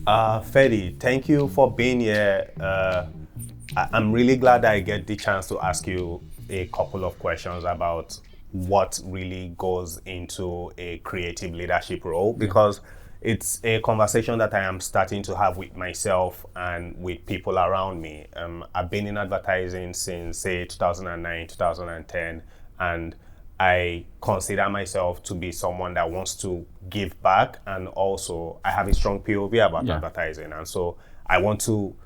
Fede, thank you for being here. I'm really glad I get the chance to ask you a couple of questions about what really goes into a creative leadership role, because it's a conversation that I am starting to have with myself and with people around me. I've been in advertising since, say, 2009, 2010, and I consider myself to be someone that wants to give back, and also I have a strong POV about advertising, and so I want to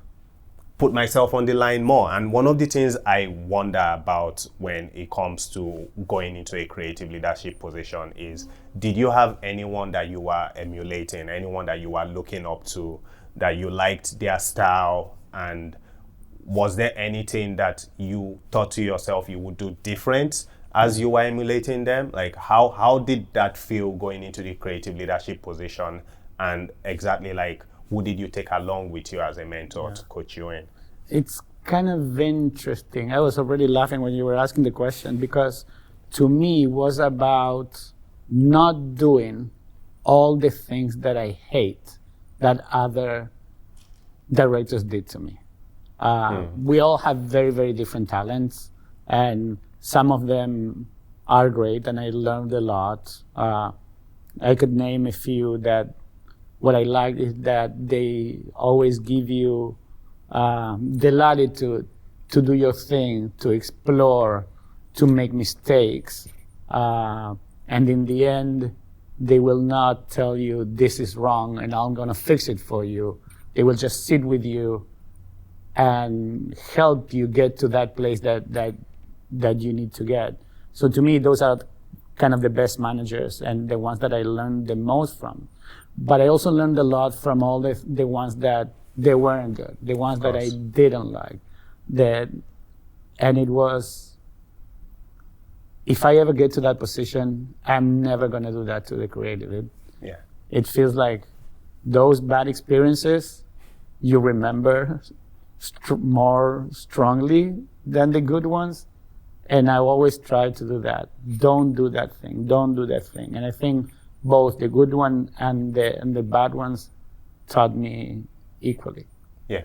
put myself on the line more. And one of the things I wonder about when it comes to going into a creative leadership position is, did you have anyone that you were emulating, anyone that you were looking up to, that you liked their style, and was there anything that you thought to yourself you would do different as you were emulating them? Like how did that feel going into the creative leadership position, and exactly like who did you take along with you as a mentor to coach you in? It's kind of interesting. I was already laughing when you were asking the question, because to me it was about not doing all the things that I hate that other directors did to me. We all have very, very different talents, and some of them are great, and I learned a lot. I could name a few that what I like is that they always give you the latitude to do your thing, to explore, to make mistakes. And in the end, they will not tell you this is wrong and I'm gonna fix it for you. They will just sit with you and help you get to that place that you need to get. So to me, those are kind of the best managers and the ones that I learned the most from. But I also learned a lot from all the ones that they weren't good, the ones that I didn't like. And it was, if I ever get to that position, I'm never going to do that to the creative. It feels like those bad experiences you remember more strongly than the good ones. And I always try to do that. Don't do that thing. Don't do that thing. And I think both the good one and the bad ones taught me equally. Yeah,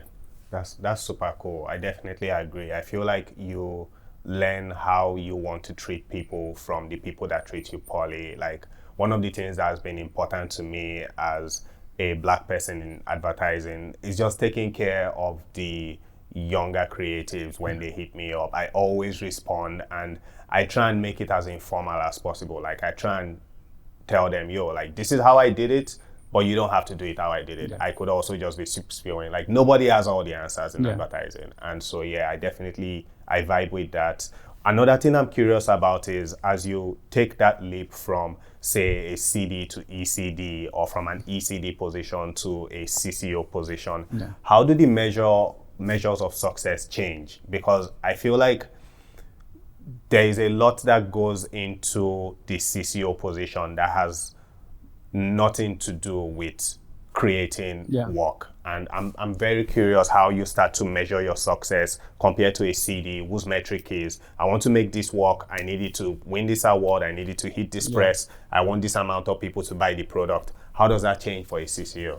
that's super cool. I definitely agree. I feel like you learn how you want to treat people from the people that treat you poorly. Like, one of the things that has been important to me as a Black person in advertising is just taking care of the younger creatives when they hit me up. I always respond, and I try and make it as informal as possible. Like, I try and tell them, yo, like, this is how I did it, but you don't have to do it how I did it. I could also just be spewing. Like, nobody has all the answers in advertising. And so, I vibe with that. Another thing I'm curious about is, as you take that leap from, say, a CD to ECD, or from an ECD position to a CCO position, how do the measures of success change? Because I feel like there is a lot that goes into the CCO position that has nothing to do with creating work. And I'm very curious how you start to measure your success compared to a CD whose metric is, I want to make this work, I need it to win this award, I need it to hit this press, I want this amount of people to buy the product. How does that change for a CCO?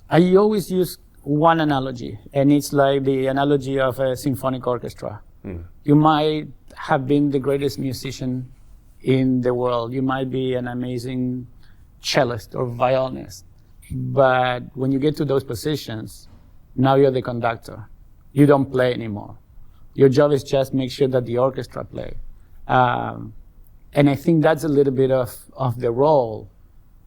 I always use one analogy, and it's like the analogy of a symphonic orchestra. You might have been the greatest musician in the world. You might be an amazing cellist or violinist. But when you get to those positions, now you're the conductor. You don't play anymore. Your job is just make sure that the orchestra play. And I think that's a little bit of the role.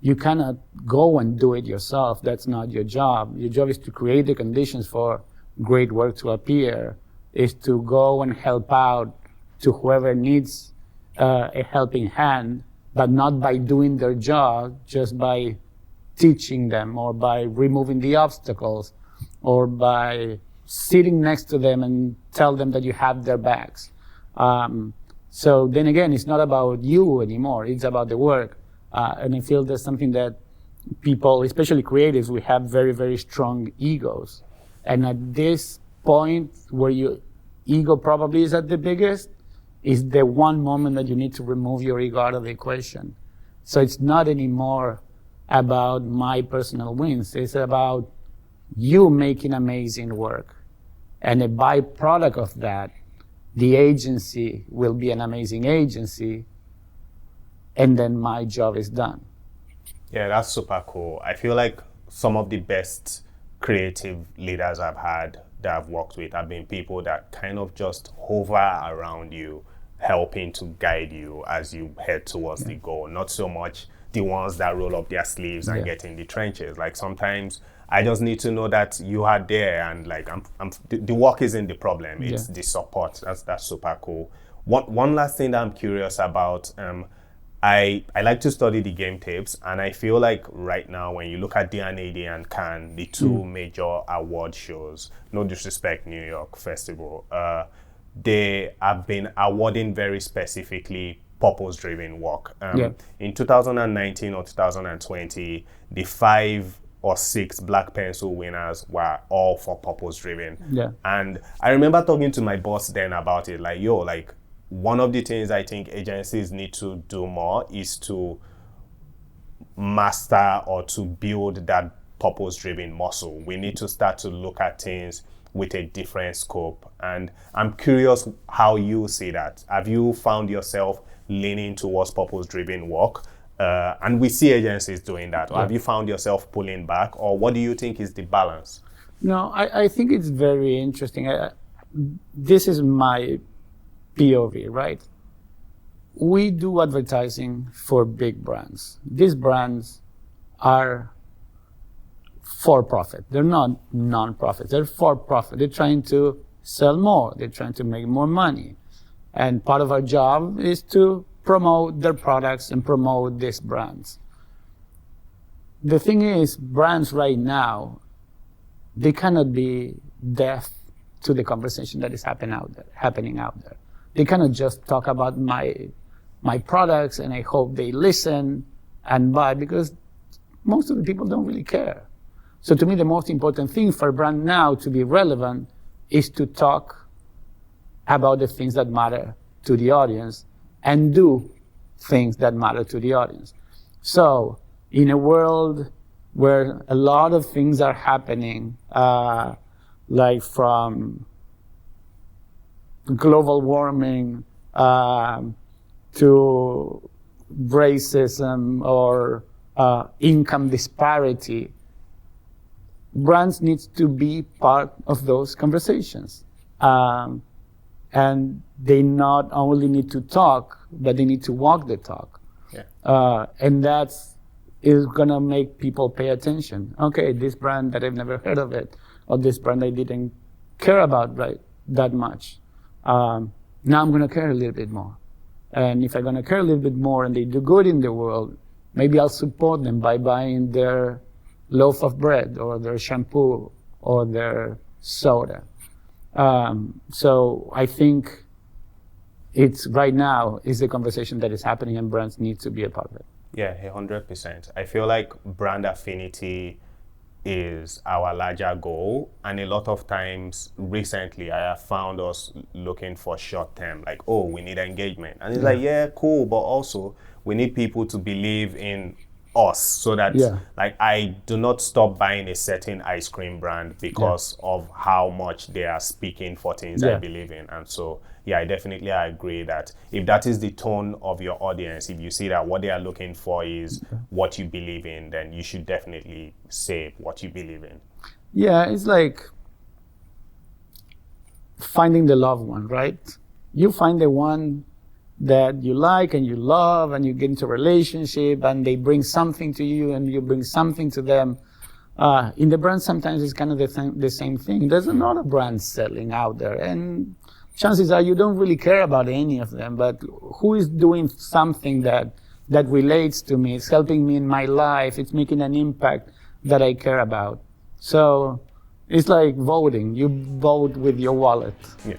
You cannot go and do it yourself. That's not your job. Your job is to create the conditions for great work to appear, is to go and help out to whoever needs a helping hand, but not by doing their job, just by teaching them, or by removing the obstacles, or by sitting next to them and tell them that you have their backs. So then again, it's not about you anymore. It's about the work. And I feel there's something that people, especially creatives, we have very, very strong egos. And at this point where your ego probably is at the biggest, is the one moment that you need to remove your ego out of the equation. So it's not anymore about my personal wins. It's about you making amazing work. And a byproduct of that, the agency will be an amazing agency, and then my job is done. Yeah, that's super cool. I feel like some of the best creative leaders I've had that I've worked with have been people that kind of just hover around you, helping to guide you as you head towards the goal. Not so much the ones that roll up their sleeves and get in the trenches. Like sometimes I just need to know that you are there, and like the work isn't the problem. It's the support. That's super cool. One last thing that I'm curious about. I like to study the game tapes, and I feel like right now when you look at DNA and Cannes, the two major award shows, no disrespect, New York Festival, they have been awarding very specifically purpose-driven work. In 2019 or 2020, the 5 or 6 Black Pencil winners were all for purpose-driven. Yeah. And I remember talking to my boss then about it, like, yo, like, one of the things I think agencies need to do more is to master or to build that purpose-driven muscle. We need to start to look at things with a different scope. And I'm curious how you see that. Have you found yourself leaning towards purpose-driven work? And we see agencies doing that. Or have you found yourself pulling back? Or what do you think is the balance? No, I think it's very interesting. This is my POV, right? We do advertising for big brands. These brands are for profit. They're not non-profit. They're for profit. They're trying to sell more. They're trying to make more money. And part of our job is to promote their products and promote these brands. The thing is, brands right now, they cannot be deaf to the conversation that is happening out there. They cannot just talk about my products and I hope they listen and buy, because most of the people don't really care. So to me, the most important thing for a brand now to be relevant is to talk about the things that matter to the audience and do things that matter to the audience. So in a world where a lot of things are happening, like from global warming to racism or income disparity, brands need to be part of those conversations. And they not only need to talk, but they need to walk the talk. Yeah. And that's is gonna make people pay attention. Okay, this brand that I've never heard of it, or this brand I didn't care about that much. Now I'm gonna care a little bit more. And if I'm gonna care a little bit more and they do good in the world, maybe I'll support them by buying their loaf of bread or their shampoo or their soda. So I think it's right now is the conversation that is happening and brands need to be a part of it. Yeah, 100%. I feel like brand affinity is our larger goal, and a lot of times recently I have found us looking for short term, like, oh, we need engagement, and it's like, yeah, cool, but also we need people to believe in us, so that like I do not stop buying a certain ice cream brand because of how much they are speaking for things I believe in. And so I definitely agree that if that is the tone of your audience, if you see that what they are looking for is what you believe in, then you should definitely say what you believe in. Yeah, it's like finding the loved one, right? You find the one that you like and you love, and you get into a relationship and they bring something to you and you bring something to them. In the brand, sometimes it's kind of the same thing. There's a lot of brands selling out there, and chances are you don't really care about any of them, but who is doing something that relates to me, it's helping me in my life, it's making an impact that I care about. So it's like voting. You vote with your wallet. Yeah.